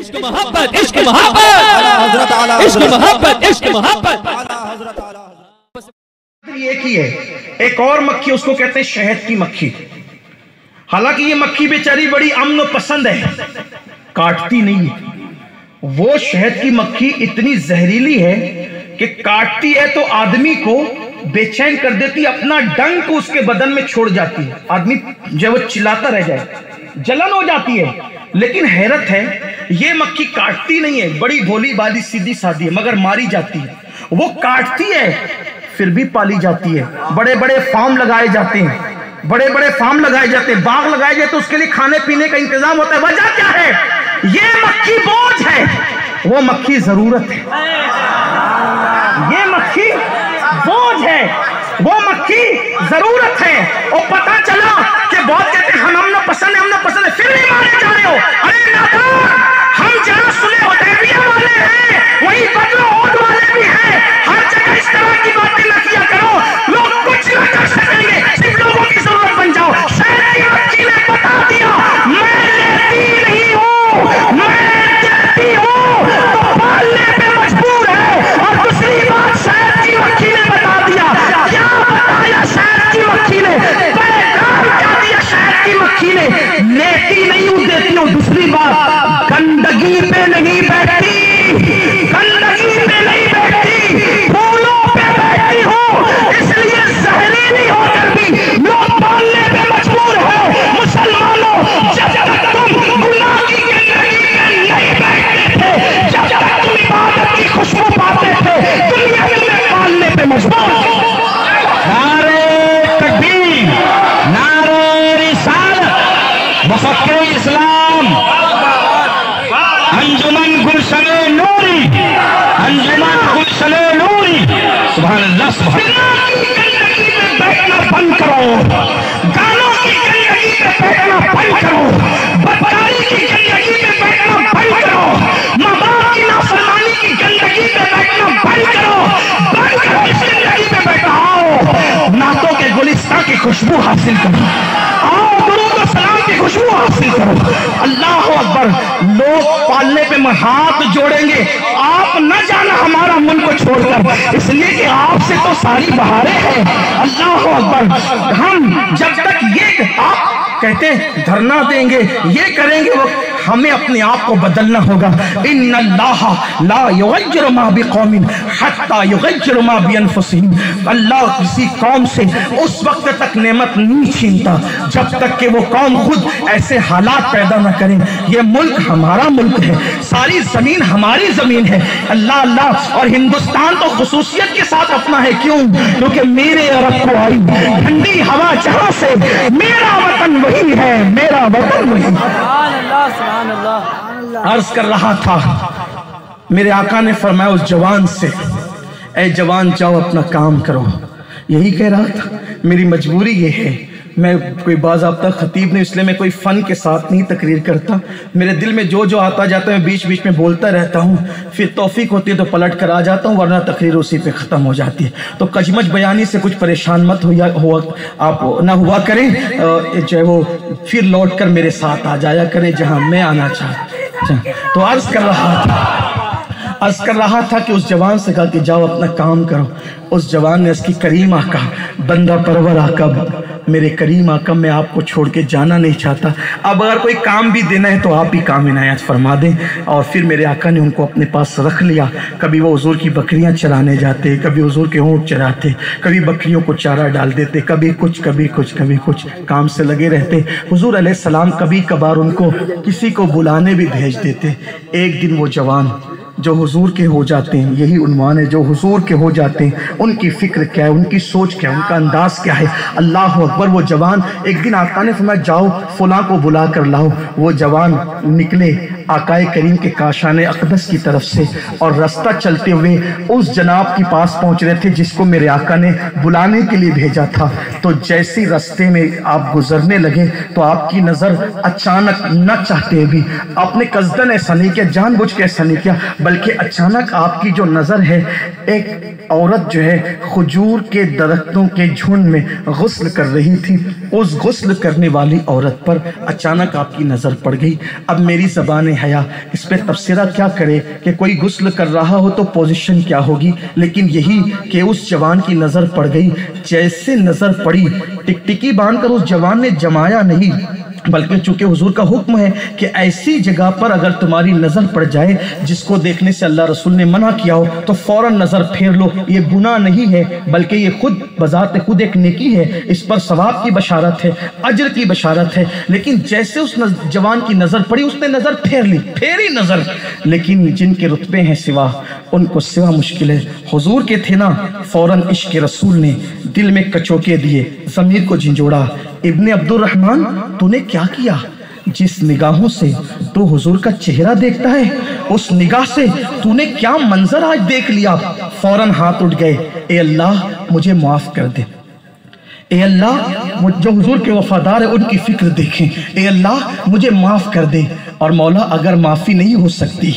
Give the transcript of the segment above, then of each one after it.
इश्क मोहब्बत इश्क मोहब्बत इश्क मोहब्बत इश्क मोहब्बत। एक ही है, एक और मक्खी उसको कहते हैं शहद की मक्खी। हालांकि ये मक्खी बेचारी बड़ी अमन पसंद है, काटती नहीं है। वो शहद की मक्खी इतनी जहरीली है कि काटती है तो आदमी को बेचैन कर देती, अपना डंक उसके बदन में छोड़ जाती है, आदमी जो वो चिल्लाता रह जाए, जलन हो जाती है। लेकिन हैरत है, ये मक्खी काटती नहीं है, बड़ी भोली भाली सीधी सादी है, मगर मारी जाती है। वो काटती है फिर भी पाली जाती है। बड़े बड़े फार्म लगाए जाते हैं, बड़े बड़े फार्म लगाए जाते हैं, बाग लगाए जाते हैं, उसके लिए खाने पीने का इंतजाम होता है। वजह क्या है? ये मक्खी बोझ है, वो मक्खी जरूरत है। ये मक्खी बोझ है, वो मक्खी जरूरत है। और पता चला कि बहुत कहते हैं हम अमन पसंद है, फिर भी मारे जा रहे हो। अरे नादान, हम जहाँ सुने हुदैबिया वाले हैं, वही बदलो ओद वाले भी हैं। हर जगह इस तरह की बातें न किया करो, लोग कुछ न कर सकेंगे, सिर्फ लोगों की जरूरत बन जाओ। शहद की मक्खी ने बता दिया, मैं लेती नहीं हूँ, मैं देती हूँ, तो पालने पे मजबूर है। और दूसरी बात शहद की मक्खी ने बता दिया, क्या बताया शहद की मक्खी ने? पैगाम क्या दिया शहद की मक्खी ने? लेती नहीं हूँ, देती हूँ। दूसरी बात, गंदगी पे नहीं बैठती, गंदगी पे नहीं बैठती, फूलों पे बैठती हूँ, इसलिए जहरीली होकर भी लोग पालने पे मजबूर है। मुसलमानों, जब तक तुम गुनाह की गंदगी में नहीं बैठते थे, जब तक तुम इबादत की खुशबू पाते थे, दुनिया में पालने पे मजबूर। नारे तकबीर, नारे रिसालत, मुफक्किर इस्लाम, अंजुमन गुलशने नूरी, अंजुमन गुलशने नूरी। सुभान अल्लाह, सुभान अल्लाह। बैठना बंद करो, गानों की गंदगी पे बैठना बंद करो, बदकारी की गंदगी पे बैठना बंद करो, माँ बाप की नाफरमानी की गंदगी पे बैठना बंद करो, बंद करो इस गंदगी पे बैठा। आओ नातों के गुलिस्तान की खुशबू हासिल करो, आओ दुरूद और सलाम की खुशबू हासिल करो। अल्लाह अकबर। लोग पालने पे हाथ जोड़ेंगे, आप न जाना हमारा मुल्क छोड़कर, इसलिए कि आपसे तो सारी बहारें हैं। अल्लाह अकबर। हम जब तक ये आप कहते हैं धरना देंगे, ये करेंगे, वो हमें अपने आप को बदलना होगा। इन्नल्लाह ला युगय्यिरु मा बिकौमिन हत्ता युगय्यिरु मा बिअनफुसिहिम। अल्लाह किसी कौम से उस वक्त तक नेमत नहीं छीनता जब तक कि वो कौम खुद ऐसे हालात पैदा न करें। ये मुल्क हमारा मुल्क है, सारी जमीन हमारी जमीन है। अल्लाह अल्लाह। और हिंदुस्तान तो खुसूसियत के साथ अपना है। क्यों? क्योंकि मेरे अरब को आई ठंडी हवा जहां से, मेरा वतन वही है, मेरा वतन वही। अर्ज कर रहा था, मेरे आका ने फरमाया उस जवान से, ऐ जवान जाओ अपना काम करो। यही कह रहा था। मेरी मजबूरी ये है, मैं कोई बाज़ाब्ता खतीब नहीं, इसलिए मैं कोई फ़न के साथ नहीं तकरीर करता। मेरे दिल में जो जो आता जाता है मैं बीच बीच में बोलता रहता हूँ, फिर तौफीक होती है तो पलट कर आ जाता हूँ, वरना तकरीर उसी पे ख़त्म हो जाती है। तो कजमज बयानी से कुछ परेशान मत आप ना हुआ करें, जो है वो फिर लौट कर मेरे साथ आ जाया करें जहाँ मैं आना चाहता। तो अर्ज़ कर रहा था कि उस जवान से कहा कि जाओ अपना काम करो। उस जवान ने उसकी करीम आका, बंदा परवर आका, मेरे करीम आका, मैं आपको छोड़ के जाना नहीं चाहता। अब अगर कोई काम भी देना है तो आप ही काम इनायत फरमा दें। और फिर मेरे आका ने उनको अपने पास रख लिया। कभी वो हुजूर की बकरियां चराने जाते, कभी हुजूर के ऊँट चराते, कभी बकरियों को चारा डाल देते, कभी कुछ काम से लगे रहते। हुजूर अलैहिस्सलाम कभी कभार उनको किसी को बुलाने भी भेज देते। एक दिन वो जवान जो हुजूर के हो जाते हैं, यही उन्वान है, जो हुजूर के हो जाते हैं, उनकी फिक्र क्या है, उनकी सोच क्या है, उनका अंदाज क्या है। अल्लाह अकबर। वो जवान एक दिन आका ने फरमाया जाओ फलां को बुला कर लाओ। वो जवान निकले आकाए करीम के काशाने अक़दस की तरफ से, और रास्ता चलते हुए उस जनाब के पास पहुंच रहे थे जिसको मेरे आका ने बुलाने के लिए भेजा था। तो जैसे रास्ते में आप गुजरने लगे तो आपकी नज़र अचानक न चाहते भी, आपने कस्दन ऐसा नहीं किया, जानबूझ के ऐसा नहीं किया, بلکہ اچانک آپ کی جو نظر ہے ایک عورت جو ہے کھجور کے درختوں کے جھنڈ میں غسل کر رہی تھی، اس غسل کرنے والی عورت پر اچانک آپ کی نظر پڑ گئی۔ اب میری زبان حیا اس پہ تبصرہ کیا کرے کہ کوئی غسل کر رہا ہو تو پوزیشن کیا ہوگی، لیکن یہی کہ اس جوان کی نظر پڑ گئی۔ جیسے نظر پڑی، ٹکٹکی باندھ کر اس جوان نے جمایا نہیں، بلکہ چونکہ حضور کا حکم ہے کہ ایسی جگہ پر اگر تمہاری نظر پڑ جائے جس کو دیکھنے سے اللہ رسول نے منع کیا ہو تو فوراً نظر پھیر لو۔ یہ گناہ نہیں ہے بلکہ یہ خود بذات خود ایک نیکی ہے، اس پر ثواب کی بشارت ہے، اجر کی بشارت ہے۔ لیکن جیسے اس جوان کی نظر پڑی اس نے نظر پھیر لی، پھیری نظر، لیکن جن کے رتبے ہیں سوا ان کو سوا مشکل ہے۔ حضور کے تھے نا، فوراً عشق رسول نے دل میں کچوکے دیے، ضمیر کو جھنجھوڑا، ابن عبد الرحمن تو نے کیا کیا؟ جس نگاہوں سے تو حضور کا چہرہ دیکھتا ہے اس نگاہ سے تو نے کیا منظر آج دیکھ لیا؟ فوراً ہاتھ اٹھ گئے، اے اللہ مجھے معاف کر دے، اے اللہ جو حضور کے وفادار ہیں ان کی فکر دیکھیں، اے اللہ مجھے معاف کر دے۔ اور مولا اگر معافی نہیں ہو سکتی،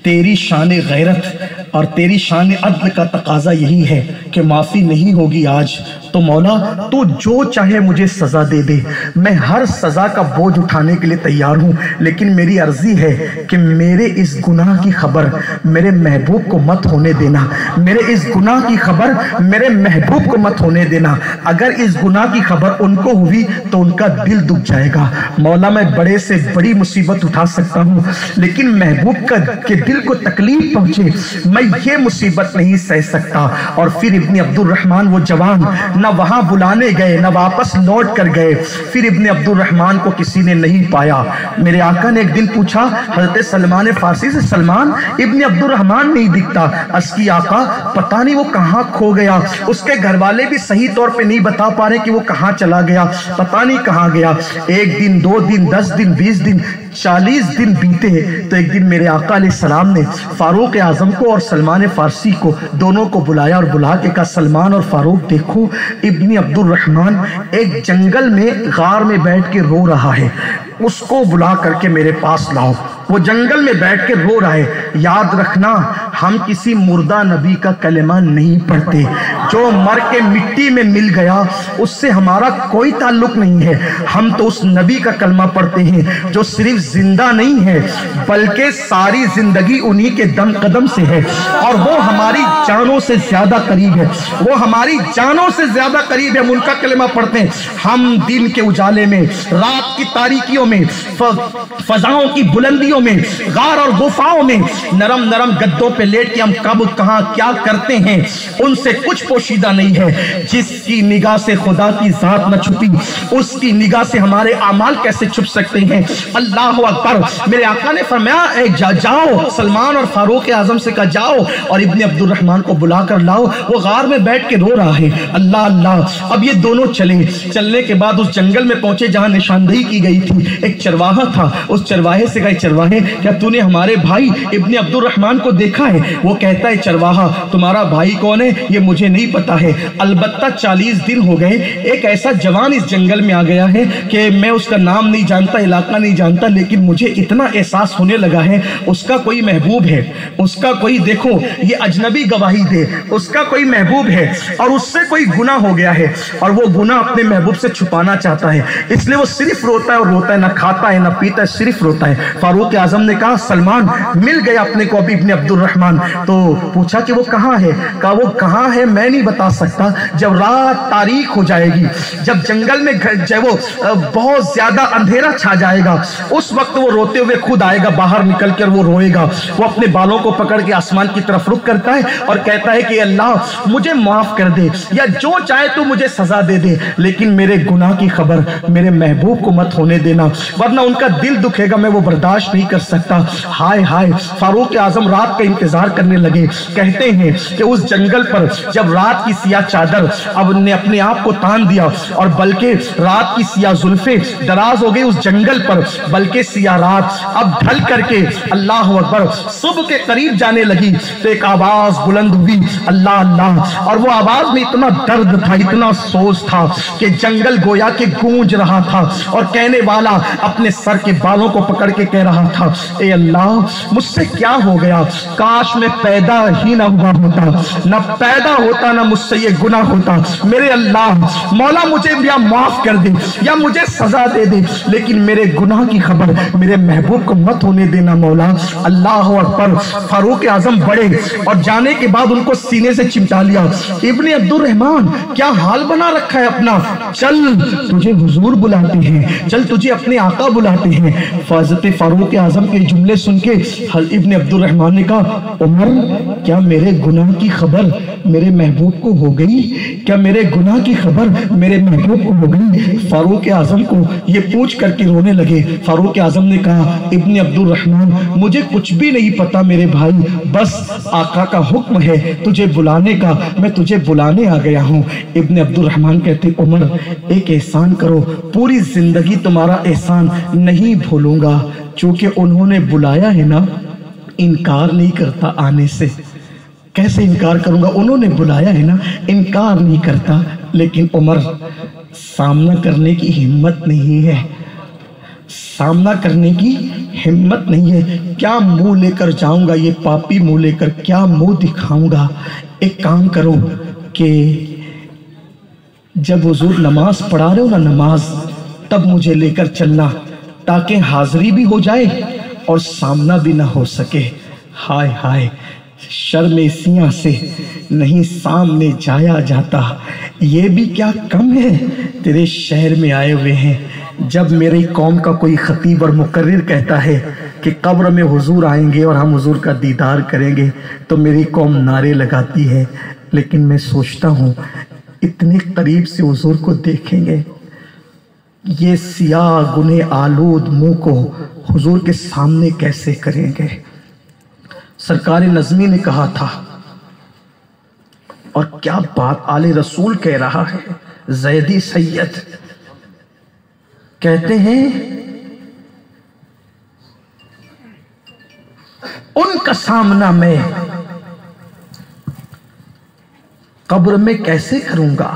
تیری شان غیرت اور تیری شان عدل کا تقاضا یہی ہے کہ معافی نہیں ہوگی آج، تو مولا تو جو چاہے مجھے سزا دے دے، میں ہر سزا کا بوجھ اٹھانے کے لیے تیار ہوں، لیکن میری عرضی ہے کہ میرے اس گناہ کی خبر میرے محبوب کو مت ہونے دینا، میرے اس گناہ کی خبر میرے محبوب کو مت ہونے دینا۔ اگر اس گناہ کی خبر ان کو ہوئی تو ان کا دل دکھ جائے گا۔ مولا میں بڑے سے بڑی مصیبت اٹھا سکتا ہوں، لیکن محبوب کے دل کو تکلیف پہنچے میں یہ مصیبت نہیں سہ سکتا۔ اور پھر ابن عبد الرحمن وہ جوان نہ وہاں بلانے گئے نہ واپس لوٹ کر گئے، پھر ابن عبد الرحمن کو کسی نے نہیں پایا۔ میرے آقا نے ایک دن پوچھا حضرت سلمان فارسی سے، سلمان ابن عبد الرحمن نہیں دکھتا۔ عرض کی آقا پتہ نہیں وہ کہاں کھو گیا، اس کے گھر والے بھی صحیح طور پہ نہیں بتا پا رہے کہ وہ کہاں چلا گیا، پتہ نہیں کہاں گیا۔ ایک دن، 2 دن، 10 دن، 20 دن، 40 دن بیتے تو ایک دن میرے آقا علیہ السلام نے فاروق اعظم کو اور سلمان فارسی کو دونوں کو بلایا اور بلا کے کہا سلمان اور فاروق دیکھو ابن عبد الرحمن ایک جنگل میں غار میں بیٹھ کے رو رہا ہے، اس کو بلا کر کے میرے پاس لاؤ۔ وہ جنگل میں بیٹھ کے رو رہا ہے۔ یاد رکھنا ہم کسی مردہ نبی کا کلمہ نہیں پڑھتے، جو مر کے مٹی میں مل گیا اس سے ہمارا کوئی تعلق نہیں ہے۔ ہم تو اس نبی کا کلمہ پڑھتے ہیں جو صرف زندہ نہیں ہے بلکہ ساری زندگی انہی کے دم قدم سے ہے، اور وہ ہماری جانوں سے زیادہ قریب ہے، وہ ہماری جانوں سے زیادہ قریب ہے، ہم ان کا کلمہ پڑھتے ہیں۔ ہم دن کے اجالے میں، رات کی تاریکیوں میں، فضاؤں کی بلندیوں میں، غار اور غفاؤں میں نرم نرم گدوں پہ لیٹ کے ہم کب کہاں کیا کرتے ہیں ان سے کچھ پوشیدہ نہیں ہے۔ جس کی نگاہ سے خدا کی ذات نہ چھپی اس کی نگاہ سے ہمارے اعمال کیسے چھپ سکتے ہیں؟ اللہ اکبر۔ میرے آقا نے فرمایا جاؤ، سلمان اور فاروق اعظم سے کہا جاؤ اور ابن عبد الرحمن کو بلا کر لاؤ، وہ غار میں بیٹھ کے رو رہا ہے۔ اللہ اللہ۔ اب یہ دونوں چلے، چلنے کے بعد اس جنگل میں پہنچے جہاں نشاندہی کی گئی تھی۔ ایک چرواہا تھا، اس چرواہے سے کہا چرواہے کیا تو نے ہمارے بھائی ابن عبد الرحمن کو دیکھا ہے؟ وہ کہتا ہے چرواہا تمہارا بھائی کون ہے یہ مجھے نہیں پتا ہے، البتہ 40 دن ہو گئے ایک ایسا جوان اس جنگل میں آ گیا ہے کہ میں اس کا نام نہیں جانتا، علاقہ نہیں جانتا، لیکن مجھے اتنا احساس ہونے لگا ہے اس کا کوئی محبوب ہے، اس کا کوئی دیکھو یہ اجنبی گواہی دے، اس کا کوئی محبوب ہے اور اس سے کوئی گناہ ہو گیا ہے اور وہ گناہ اپنے محبوب سے چھپانا چاہتا ہے، اس لیے وہ صرف روتا ہے اور روتا ہے، نہ کھاتا ہے نہ پیتا ہے، صرف روتا ہے۔ فاروق اعظم نے کہا سلمان مل گیا اپنے کو ابن عبد الرحمن۔ تو پوچھا کہ وہ کہاں ہے؟ کہا وہ کہاں ہے میں نہیں بتا سکتا، جب رات تاریک ہو جائے گی، جب جنگل میں وہ بہت زیادہ اندھیرا چھا جائے گا، اس وقت وہ روتے ہوئے خود آئے گا باہر نکل کر، وہ روئے گا، وہ اپنے بالوں کو پکڑ کے آسمان کی طرف رخ کرتا ہے اور کہتا ہے کہ اللہ مجھے معاف کر دے یا جو چاہے تو مجھے سزا دے دے، لیکن میرے گناہ کی خبر میرے محبوب کو مت ہونے دینا ورنہ ان کا دل دکھے گا، میں وہ برداشت نہیں کر سکتا۔ ہائے ہائے۔ فاروق اعظم رات کا انتظار کرنے لگے۔ کہتے ہیں کہ اس جنگل پر جب रات की सियाह चादर अब ने अपने आप को तान दिया, और बल्कि रात की सियाह जुल्फे दराज हो गई उस जंगल पर, बल्कि सियाह रात अब ढल करके अल्लाह अकबर सुबह के करीब जाने लगी तो एक आवाज बुलंद हुई, अल्लाह अल्लाह। और वो आवाज में इतना दर्द था, इतना सोच था कि जंगल गोया के गूंज रहा था, और कहने वाला अपने सर के बालों को पकड़ के कह रहा था, ए अल्लाह मुझसे क्या हो गया, काश मैं पैदा ही ना हुआ होता, ना पैदा होता ना मुझसे ये गुनाह होता। मेरे अल्लाह मौला मुझे या माफ कर दे या मुझे सजा दे दे, लेकिन मेरे गुनाह की खबर मेरे महबूब को मत होने देना मौला। अल्लाह अकबर। फारूक आजम बड़े और जाने के बाद उनको सीने से चिमटा लिया, इब्ने अब्दुल रहमान क्या हाल बना रखा है अपना, चल तुझे हुजूर बुलाते हैं, चल तुझे अपने आका बुलाते हैं। हज़रत फारूक आजम के जुमले सुन के इब्ने अब्दुल रहमान ने कहा, उमर क्या मेरे गुनाह की खबर मेरे महबूब को हो गई, क्या मेरे गुनाह की खबर मेरे महबूब को हो गई। फारूक आजम को ये पूछ करके रोने लगे। फारूक आजम ने कहा, इब्ने अब्दुल रहमान मुझे कुछ भी नहीं पता मेरे भाई, बस आका का हुक्म है तुझे बुलाने का, मैं तुझे बुलाने आ गया हूँ। इब्ने अब्दुल रहमान कहते, उमर एक एहसान करो, पूरी जिंदगी तुम्हारा एहसान नहीं भूलूंगा। चूंकि उन्होंने बुलाया है ना, इनकार नहीं करता आने से। कैसे इनकार करूंगा, उन्होंने बुलाया है ना, इनकार नहीं करता। लेकिन उमर सामना करने की हिम्मत नहीं है, सामना करने की हिम्मत नहीं है। क्या मुंह लेकर जाऊंगा, ये पापी मुंह लेकर क्या मुंह दिखाऊंगा। एक काम करो कि जब हुजूर नमाज पढ़ा रहे हो ना, नमाज, तब मुझे लेकर चलना, ताकि हाजिरी भी हो जाए और सामना भी ना हो सके। हाय हाय, शर्मेसियां से नहीं सामने जाया जाता, ये भी क्या कम है, तेरे शहर में आए हुए हैं। जब मेरी कौम का कोई खतीब और मुकर्रिर कहता है कि कब्र में हुजूर आएंगे और हम हुजूर का दीदार करेंगे, तो मेरी कौम नारे लगाती है। लेकिन मैं सोचता हूँ, इतने करीब से हुजूर को देखेंगे, ये सियाह गुने आलूद मुंह को हुजूर के सामने कैसे करेंगे। सरकार नज़मी ने कहा था, और क्या बात आले रसूल कह रहा है। ज़ैदी सैयद कहते हैं, उनका सामना मैं कब्र में कैसे करूंगा,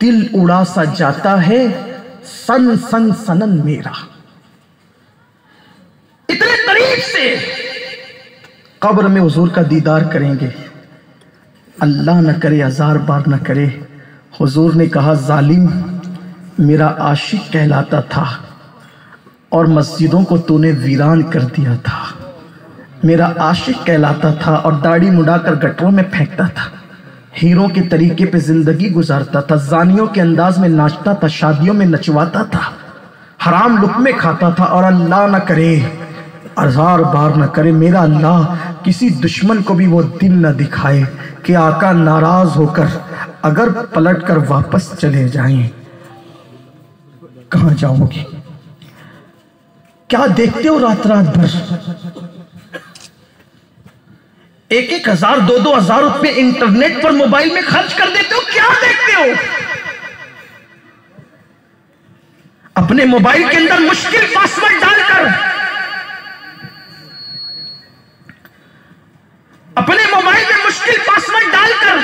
दिल उड़ा सा जाता है सन सन सनन मेरा। इतने करीब से कब्र में हुजूर का दीदार करेंगे, अल्लाह न करे, हजार बार न करे। हुजूर ने कहा, जालिम मेरा आशिक कहलाता था और मस्जिदों को तूने वीरान कर दिया था। मेरा आशिक कहलाता था और दाढ़ी मुड़ाकर गटरों में फेंकता था, हीरों के तरीके पे जिंदगी गुजारता था, जानियों के अंदाज में नाचता था, शादियों में नचवाता था, हराम लुक़मे खाता था। और अल्लाह न करे, हजार बार न करे, मेरा अल्लाह किसी दुश्मन को भी वो दिन न दिखाए कि आका नाराज होकर अगर पलट कर वापस चले जाएं। कहां जाओगे, क्या देखते हो रात रात भर, 1,000 2,000 रुपए इंटरनेट पर मोबाइल में खर्च कर देते हो, क्या देखते हो। अपने मोबाइल के अंदर मुश्किल पासवर्ड डालकर, अपने मोबाइल में मुश्किल पासवर्ड डालकर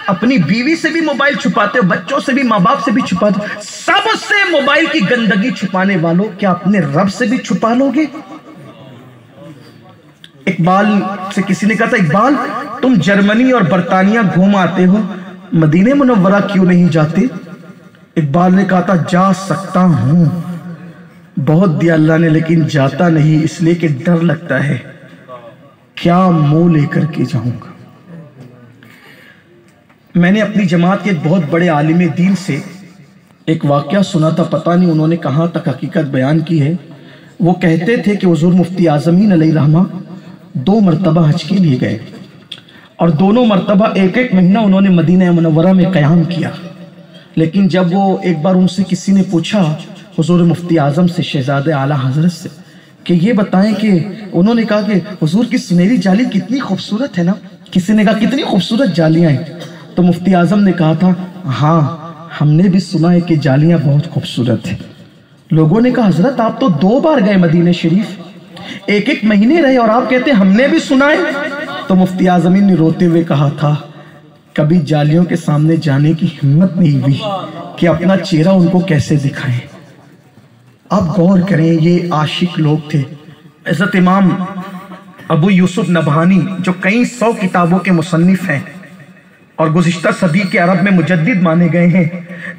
अपनी बीवी से भी मोबाइल छुपाते हो, बच्चों से भी, माँ बाप से भी छुपाते हो, सबसे मोबाइल की गंदगी छुपाने वालों, क्या अपने रब से भी छुपा लोगे। इकबाल से किसी ने कहा था, इकबाल तुम जर्मनी और बर्तानिया घूम आते हो, मदीने मुनव्वरा क्यों नहीं जाते। इकबाल ने कहा था, जा सकता हूं, बहुत दिया अल्लाह ने, लेकिन जाता नहीं, इसलिए कि डर लगता है, क्या मुंह लेकर के जाऊंगा। मैंने अपनी जमात के एक बहुत बड़े आलिम दीन से एक वाकया सुना था, पता नहीं उन्होंने कहाँ तक हकीकत बयान की है। वो कहते थे कि हुजूर मुफ्ती आज़मीन अलैहिर्रहमा 2 मरतबा हज के लिए गए और दोनों मरतबा 1-1 महीना उन्होंने मदीना मुनव्वरा में क़याम किया। लेकिन जब वो एक बार उनसे किसी ने पूछा, हुजूर मुफ्ती आज़म से, शहज़ादे आला हज़रत से, कि ये बताएं कि उन्होंने कहा कि हुजूर की सुनहरी जाली कितनी खूबसूरत है ना। किसी ने कहा कितनी खूबसूरत जालियां हैं। تو مفتی اعظم نے کہا تھا ہاں ہم نے بھی سنا ہے کہ جالیاں بہت خوبصورت ہیں۔ لوگوں نے کہا حضرت آپ تو 2 بار گئے مدینہ شریف، 1 مہینے رہے اور آپ کہتے ہیں ہم نے بھی سنا ہے۔ تو مفتی اعظم نے روتے ہوئے کہا تھا کبھی جالیوں کے سامنے جانے کی ہمت نہیں ہوئی کہ اپنا چہرہ ان کو کیسے دکھائیں۔ آپ غور کریں، یہ عاشق لوگ تھے۔ حضرت امام ابو یوسف نبہانی جو کئی 100 کتابوں کے مصنف ہیں اور گزشتہ صدی کے عرب میں مجدد مانے گئے ہیں،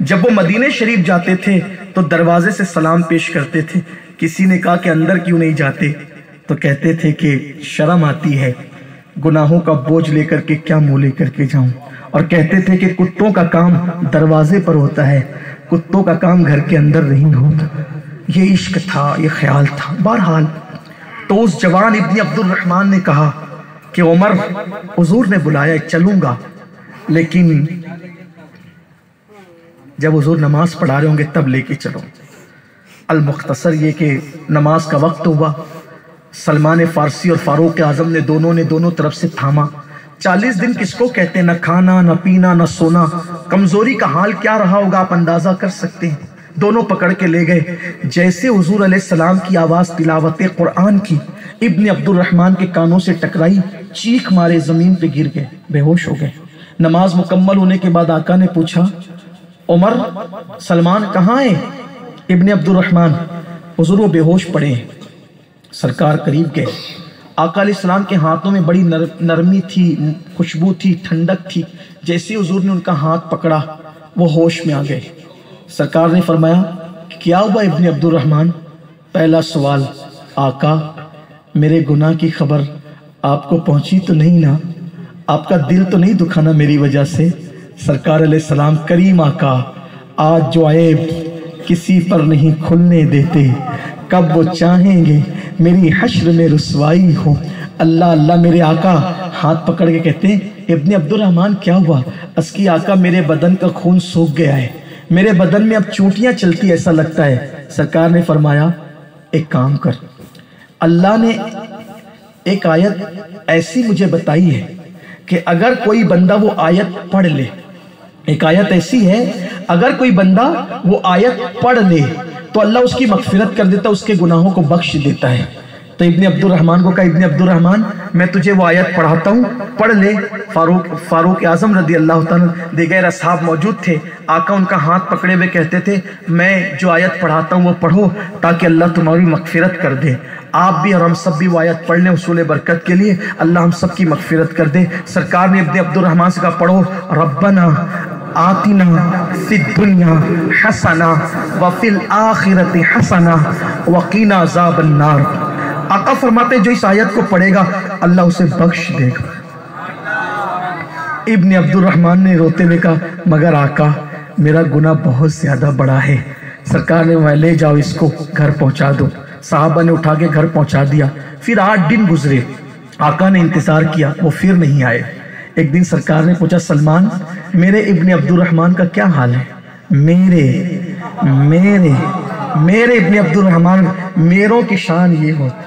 جب وہ مدینہ شریف جاتے تھے تو دروازے سے سلام پیش کرتے تھے۔ کسی نے کہا کہ اندر کیوں نہیں جاتے؟ تو کہتے تھے کہ شرم آتی ہے، گناہوں کا بوجھ لے کر کے کیا منہ لے کر کے جاؤں، اور کہتے تھے کہ کتوں کا کام دروازے پر ہوتا ہے، کتوں کا کام گھر کے اندر نہیں ہوتا۔ یہ عشق تھا، یہ خیال تھا۔ بہرحال تو اس جوان ابن عبد الرحمن نے کہا کہ عمر حضور نے بلایا چلوں گا، لیکن جب حضور نماز پڑھا رہے ہوں گے تب لے کے چلو۔ المختصر یہ کہ نماز کا وقت ہوا، سلمان فارسی اور فاروق اعظم نے دونوں طرف سے تھاما۔ 40 دن کس کو کہتے ہیں، نہ کھانا نہ پینا نہ سونا، کمزوری کا حال کیا رہا ہوگا آپ اندازہ کر سکتے ہیں۔ دونوں پکڑ کے لے گئے۔ جیسے حضور علیہ السلام کی آواز تلاوت قرآن کی ابن عبد الرحمن کے کانوں سے ٹکرائی، چیخ مارے زمین پہ گر گئے، بے ہوش ہو گئے۔ نماز مکمل ہونے کے بعد آقا نے پوچھا عمر سلمان کہاں ہے؟ ابن عبد الرحمن، حضور وہ بے ہوش پڑے ہیں۔ سرکار قریب گئے، آقا علیہ السلام کے ہاتھوں میں بڑی نرمی تھی، خوشبو تھی، ٹھنڈک تھی۔ جیسے حضور نے ان کا ہاتھ پکڑا وہ ہوش میں آ گئے۔ سرکار نے فرمایا کیا ہوا ابن عبد الرحمن؟ پہلا سوال، آقا میرے گناہ کی خبر آپ کو پہنچی تو نہیں نا؟ آپ کا دل تو نہیں دکھانا میری وجہ سے؟ سرکار علیہ السلام، کریم آقا آج جو عیب کسی پر نہیں کھلنے دیتے، کب وہ چاہیں گے میری حشر میں رسوائی ہو۔ اللہ اللہ میرے آقا ہاتھ پکڑ کے کہتے ہیں ابن عبد الرحمن کیا ہوا؟ اس کی آقا میرے بدن کا خون سوکھ گیا ہے، میرے بدن میں اب چوٹیاں چلتی ایسا لگتا ہے۔ سرکار نے فرمایا ایک کام کر، اللہ نے ایک آیت ایسی مجھے بتائی ہے کہ اگر کوئی بندہ وہ آیت پڑھ لے، ایک آیت ایسی ہے اگر کوئی بندہ وہ آیت پڑھ لے تو اللہ اس کی مغفرت کر دیتا، اس کے گناہوں کو بخش دیتا ہے۔ تو ابن عبد الرحمن کو کہا ابن عبد الرحمن میں تجھے وہ آیت پڑھاتا ہوں، پڑھ لے۔ فاروق اعظم رضی اللہ تعالیٰ دیگر اصحاب موجود تھے۔ آقا ان کا ہاتھ پکڑے ہوئے کہتے تھے میں جو آیت پڑھاتا ہوں وہ پڑھو تاکہ اللہ تمہاری مغفرت کر دے۔ آپ بھی اور ہم سب بھی وہ آیت پڑھ لیں حصول برکت کے لیے، اللہ ہم سب کی مغفرت کر دے۔ سرکار نے ابن عبد الرحمن سے کہا پڑھو ربنا آتنا فی الدنیا حسنہ وفی الآخرۃ حسنہ وقنا عذاب النار۔ آقا فرماتے جو اس آیت کو پڑھے گا اللہ اسے بخش دے گا۔ ابن عبد الرحمن نے روتے ہوئے کہا مگر آقا میرا گناہ بہت زیادہ بڑا ہے۔ سرکار نے لے جاؤ اس کو گھر پہنچا دو۔ صحابہ نے اٹھا کے گھر پہنچا دیا۔ پھر 8 دن گزرے، آقا نے انتظار کیا، وہ پھر نہیں آئے۔ ایک دن سرکار نے پوچھا سلمان میرے ابن عبد الرحمن کا کیا حال ہے؟ میرے ابن عبد الرحمن، میروں کی شان یہ ہوتی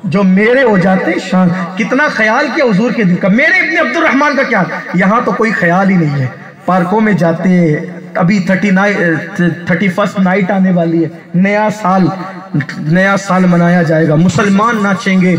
جو میرے ہو جاتے شان۔ کتنا خیال کیا حضور کے دل کا، میرے ابن عبد الرحمن کا کیا؟ یہاں تو کوئی خیال ہی نہیں ہے۔ پارکوں میں جاتے، ابھی 31st نائٹ آنے والی ہے، نیا سال منایا جائے گا، مسلمان ناچیں گے،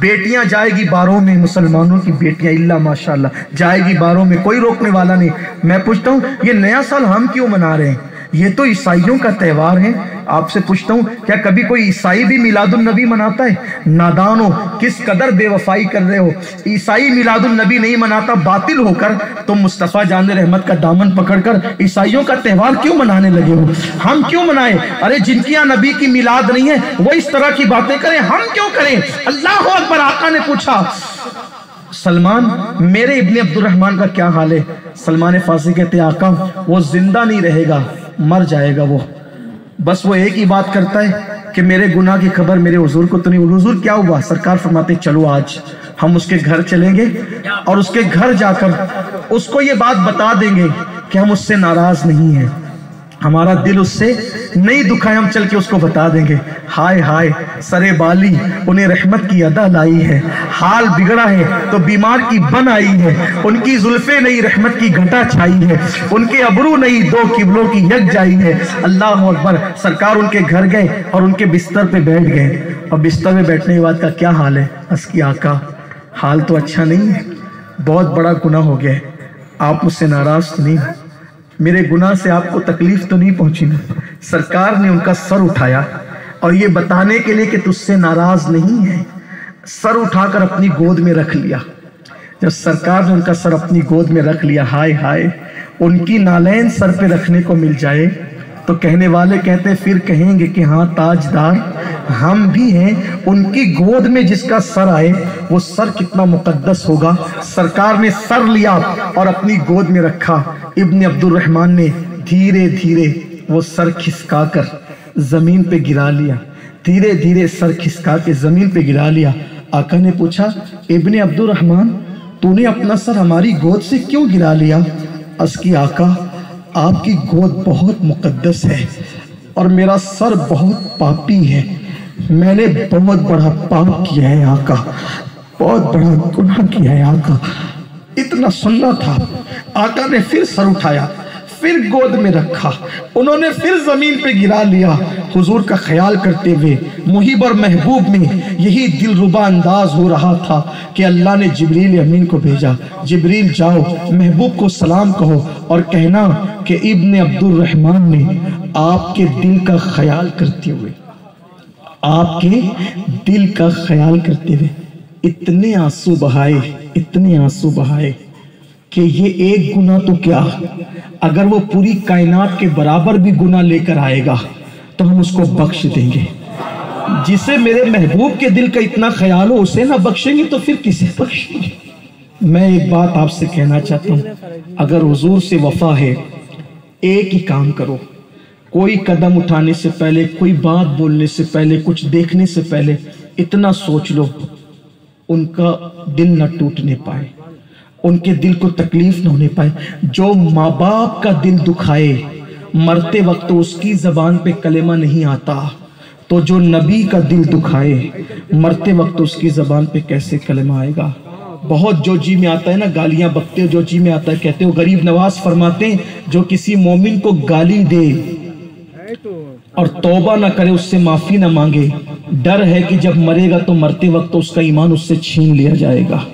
بیٹیاں جائے گی باروں میں، مسلمانوں کی بیٹیاں اللہ ماشاءاللہ جائے گی باروں میں، کوئی روکنے والا نہیں۔ میں پوچھتا ہوں یہ نیا سال ہم کیوں منا رہے ہیں؟ یہ تو عیسائیوں کا تہوار ہے۔ آپ سے پوچھتا ہوں کیا کبھی کوئی عیسائی بھی میلاد النبی مناتا ہے؟ نادانو کس قدر بے وفائی کر رہے ہو، عیسائی میلاد النبی نہیں مناتا، باطل ہو کر تم مصطفیٰ جان رحمت کا دامن پکڑ کر عیسائیوں کا تہوار کیوں منانے لگے ہو؟ ہم کیوں منائیں؟ ارے جن کی یہاں نبی کی میلاد نہیں ہے وہ اس طرح کی باتیں کریں، ہم کیوں کریں؟ اللہ اکبر۔ آقا نے پوچھا سلمان میرے ابن عبد الرحمن کا کیا حال ہے؟ سلمان فارسی کہتے ہیں آقا وہ زندہ نہیں رہے گا، مر جائے گا وہ، بس وہ ایک ہی بات کرتا ہے کہ میرے گناہ کی خبر میرے حضور کو تو نہیں۔ حضور کیا ہوا؟ سرکار فرماتے چلو آج ہم اس کے گھر چلیں گے اور اس کے گھر جا کر اس کو یہ بات بتا دیں گے کہ ہم اس سے ناراض نہیں ہیں، हमारा दिल उससे नहीं दुखा है, हम चल के उसको बता देंगे हाय हाय सरे बाली उन्हें रहमत की अदा लाई है, हाल बिगड़ा है तो बीमार की बन आई है, उनकी जुल्फे नहीं रहमत की घटा छाई है, उनके अबरू नहीं दो किबलों की यक जाई है। अल्लाह अकबर। सरकार उनके घर गए और उनके बिस्तर पे बैठ गए, और बिस्तर में बैठने के बाद का क्या हाल है? अस्की आका हाल तो अच्छा नहीं है, बहुत बड़ा गुनाह हो गया है, आप मुझसे नाराज तो नहीं, मेरे गुनाह से आपको तकलीफ तो नहीं पहुंची ना? सरकार ने उनका सर उठाया और ये बताने के लिए कि तुझसे नाराज नहीं है, सर उठाकर अपनी गोद में रख लिया। जब सरकार ने उनका सर अपनी गोद में रख लिया, हाय हाय उनकी नालैन सर पे रखने को मिल जाए तो कहने वाले कहते फिर कहेंगे कि हाँ ताजदार हम भी हैं, उनकी गोद में जिसका सर आए वो सर कितना मुकद्दस होगा। सरकार ने सर लिया और अपनी गोद में रखा। इब्न अब्दुल रहमान ने धीरे धीरे वो सर खिसका कर जमीन पे गिरा लिया, धीरे धीरे सर खिसका के जमीन पे गिरा लिया। आका ने पूछा इब्न अब्दुल रहमान तूने अपना सर हमारी गोद से क्यों गिरा लिया? अस्की आका आपकी गोद बहुत मुकद्दस है और मेरा सर बहुत पापी है, मैंने बहुत बड़ा पाप किया है आका, बहुत बड़ा गुनाह किया है आका। इतना सुनना था। आका ने फिर सर उठाया, फिर गोद में रखा, उन्होंने फिर जमीन पे गिरा लिया। हुजूर का ख्याल करते हुए मुहिब और महबूब में यही दिलरुबा अंदाज हो रहा था कि अल्लाह ने जिब्रील अमीन को भेजा, जिब्रील जाओ महबूब को सलाम कहो और कहना कि इब्न अब्दुल रहमान ने आपके दिल का ख्याल करते हुए, आपके दिल का ख्याल करते हुए इतने आंसू बहाए, इतने आंसू बहाए कि ये एक गुनाह तो क्या, अगर वो पूरी कायनात के बराबर भी गुनाह लेकर आएगा तो हम उसको बख्श देंगे। जिसे मेरे महबूब के दिल का इतना ख्याल हो उसे ना बख्शेंगे तो फिर किसे बख्शेंगे? मैं एक बात आपसे कहना चाहता हूँ, अगर हुजूर से वफा है एक ही काम करो, कोई कदम उठाने से पहले, कोई बात बोलने से पहले, कुछ देखने से पहले इतना सोच लो उनका दिल न टूटने पाए, उनके दिल को तकलीफ न होने पाए। जो माँ बाप का दिल दुखाए मरते वक्त उसकी जबान पे कलेमा नहीं आता, तो जो नबी का दिल दुखाए मरते वक्त उसकी जबान पे कैसे कलेमा आएगा? बहुत जो जी में आता है ना गालियां बकते हो, जो जी में आता है कहते हो। गरीब नवाज फरमाते हैं जो किसी मोमिन को गाली दे और तौबा ना करे, उससे माफी ना मांगे, डर है कि जब मरेगा तो मरते वक्त तो उसका ईमान उससे छीन लिया जाएगा।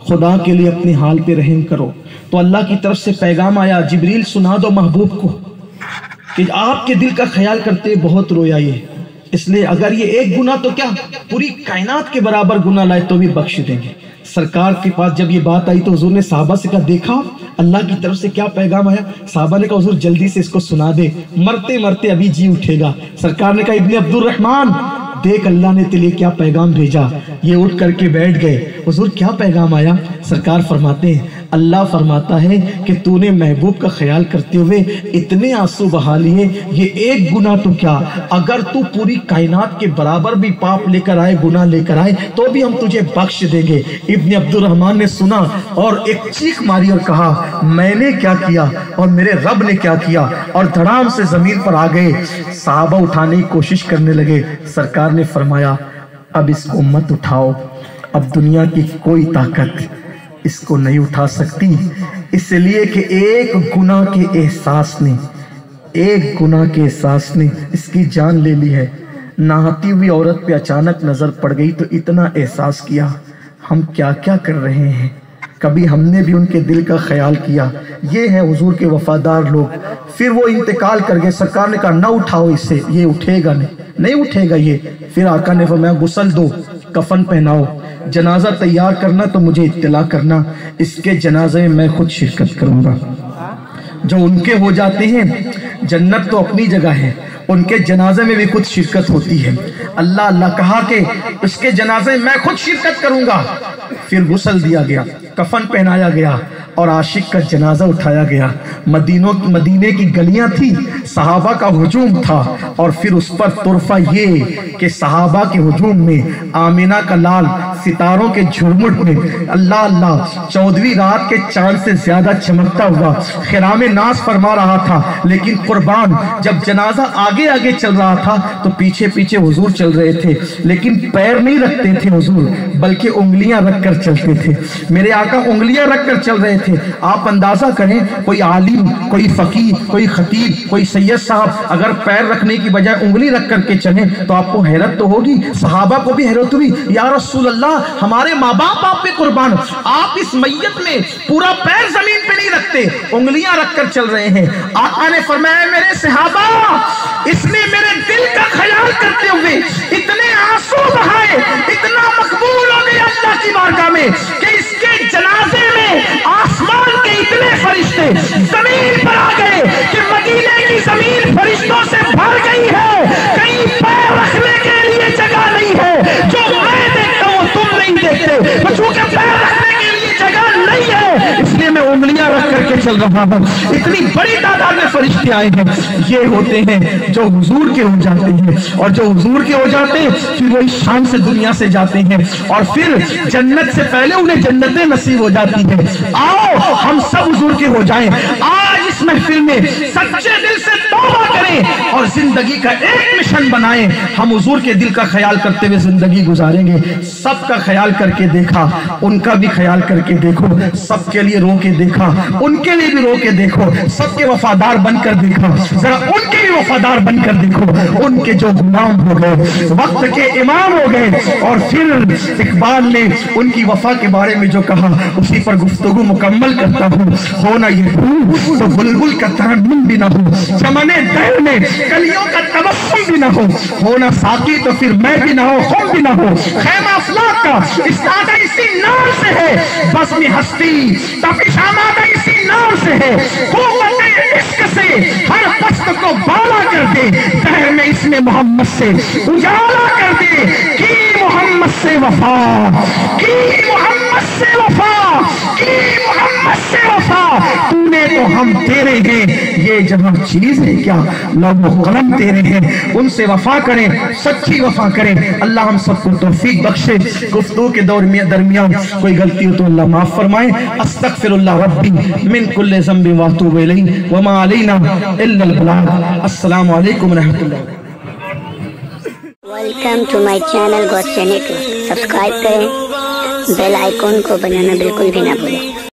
खुदा के लिए अपने हाल पे रहम करो। तो अल्लाह की तरफ से पैगाम आया, जिब्रील सुना दो महबूब को कि आपके दिल का ख्याल करते बहुत रोया ये, इसलिए अगर ये एक गुनाह तो क्या पूरी कायनात के बराबर गुनाह लाए तो भी बख्श देंगे। सरकार के पास जब ये बात आई तो हुजूर ने साहबा से कहा देखा अल्लाह की तरफ से क्या पैगाम आया? साहबा ने कहा हुजूर जल्दी से इसको सुना दे, मरते मरते अभी जी उठेगा। सरकार ने कहा इब्न अब्दुल रहमान देख अल्लाह ने तेरे लिए क्या पैगाम भेजा। ये उठ करके बैठ गए। हुजूर क्या पैगाम आया? सरकार फरमाते हैं अल्लाह फरमाता है कि तूने महबूब का ख्याल करते हुए इतने आंसू बहा लिए, ये एक गुनाह तो क्या, अगर तू पूरी कायनात के बराबर भी पाप लेकर आए, गुनाह लेकर आए तो भी हम तुझे बख्श देंगे। इब्न अब्दुल रहमान ने सुना और एक चीख मारी और कहा मैंने क्या किया और मेरे रब ने क्या किया, और धड़ाम से जमीन पर आ गए। साहबा उठाने की कोशिश करने लगे। सरकार ने फरमाया अब इसको मत उठाओ, अब दुनिया की कोई ताकत इसको नहीं उठा सकती, इसलिए कि एक गुनाह के एहसास ने, एक गुनाह के एहसास ने इसकी जान ले ली है। नहाती हुई औरत पे अचानक नजर पड़ गई तो इतना एहसास किया हम क्या क्या कर रहे हैं, कभी हमने भी उनके दिल का ख्याल किया। ये है हुजूर के वफादार लोग। फिर वो इंतकाल कर गए। सरकार ने कहा ना उठाओ इसे, ये उठेगा नहीं उठेगा ये। फिर आका ने फरमाया गुस्ल दो, कफन पहनाओ, जनाजा तैयार करना तो मुझे इत्तला करना, इसके जनाजे में मैं खुद शिरकत करूंगा। जो उनके हो जाते हैं जन्नत तो अपनी जगह है, उनके जनाजे में भी खुद शिरकत होती है। अल्लाह कहा कि उसके जनाजे में मैं खुद शिरकत करूंगा। फिर गुस्ल दिया गया, कफन पहनाया गया, اور عاشق کا جنازہ اٹھایا گیا. مدینے کی گلیاں تھی, صحابہ کا ہجوم تھا, اور پھر اس پر طرفہ یہ کہ صحابہ کے ہجوم میں آمینہ کا لال ستاروں کے جھرمٹ میں اللہ اللہ 14ویں رات کے چاند سے زیادہ چمکتا ہوا خرام ناز فرما رہا تھا. لیکن قربان, جب جنازہ آگے آگے چل رہا تھا تو پیچھے پیچھے حضور چل رہے تھے, لیکن پیر نہیں رکھتے تھے حضور, بلکہ انگلیاں رکھ کر چلتے تھے. میرے آقا انگلیاں رکھ کر چل رہے تھے. آپ اندازہ کریں, کوئی عالم, کوئی فقیر, کوئی خطیب, کوئی سید صاحب اگر پیر رکھنے کی بجائے انگلی رکھ کر کے چلیں تو آپ کو حیرت تو ہوگی. صحابہ کو بھی حیرت ہوئی, یا رسول اللہ ہمارے ماں باپ آپ پہ قربان, آپ اس میت میں پورا پیر زمین پہ نہیں رکھتے, انگلیاں رکھ کر چل رہے ہیں. آقا نے فرمایا میرے صحابہ, اس نے میرے دل کا خیال کرتے ہوئے اتنے آنسو بہائے, اتنا مقبول ہو گئے اللہ کی بارگاہ میں کہ اس کے جنازے میں آسمان کے اتنے فرشتے زمین پر آ گئے کہ مدینے کی زمین فرشتوں سے بھر گئی ہے. کہیں پیر رکھنے کے لیے جگہ نہیں ہے. جو میں دیکھتا ہوں تم نہیں دیکھتے, چونکہ پیر رکھنے کے لیے جگہ نہیں ہے اس لیے میں انگلیاں رکھ کر کے چل رہا ہوں. اتنی بڑی تعداد میں فرشتے آئے ہیں. یہ ہوتے ہیں جو حضور کے ہو جاتے ہیں, اور جو حضور کے ہو جاتے ہیں پھر وہ اس شان سے دنیا سے جاتے ہیں, اور پھر جنت سے پہلے انہیں جنتیں نصیب ہو جاتی ہیں. آؤ ہم سب حضور کے ہو جائیں. آج اس محفل میں سچے دل سے توبہ کریں اور زندگی کا ایک مشن بنائیں. ہم حضور کے دل کا خیال کرتے ہوئے زندگی گزاریں گے. سب کا خیال کر کے دیکھا, ان کا بھی خیال کر کے دیکھو, سب کے لیے رو کے دیکھا, ان کے لیے بھی رو کے دیکھو, سب کے وفادار بن کر دیکھا, ذرا ان کے بھی وفادار بن کر دیکھو. ان کے جو غلام ہو گئے, وقت کے امام ہو گئے, اور پھر اقبال نے ان کی وفا کے بارے میں جو کہا اسی پر گفتگو مکمل کرتا ہوں. ہونا یہ پھول تو بلبل کا ترنم بھی نہ ہو, چمنے دہر میں کلیوں کا تبسم بھی نہ ہو, ہونا ساقی تو پھر میں بھی نہ ہو, خم بھی نہ ہو. خیمہ افلاک کا استادہ اسی نام سے ہے, بزم ہستی تپش آمادہ اسی نام سے ہے. قوت عشق سے ہر پست کو بالا کر دے, دہر میں اس میں محمد سے اجالا کر دے. کی محمد سے وفا, کی محمد سے وفا, کی محمد سے وفا, تو نے تو ہم تیرے ہیں, یہ جہاں چیز ہے کیا, لوح و قلم تیرے ہیں. ان سے وفا کریں, سچی وفا کریں. اللہ ہم سب کو توفیق بخشے. گفتگو کے درمیان کوئی غلطی ہو تو اللہ معاف فرمائے. استغفر اللہ ربی من کل ذنب واتوب الیہ وما علینا الا البلاغ. السلام علیکم ورحمۃ اللہ. ویلکم ٹو مائی چینل گوسٹا نیٹورک. سبسکرائب کریں, بیل آئیکن کو بنانا بالکل بھی نہ بھولیں.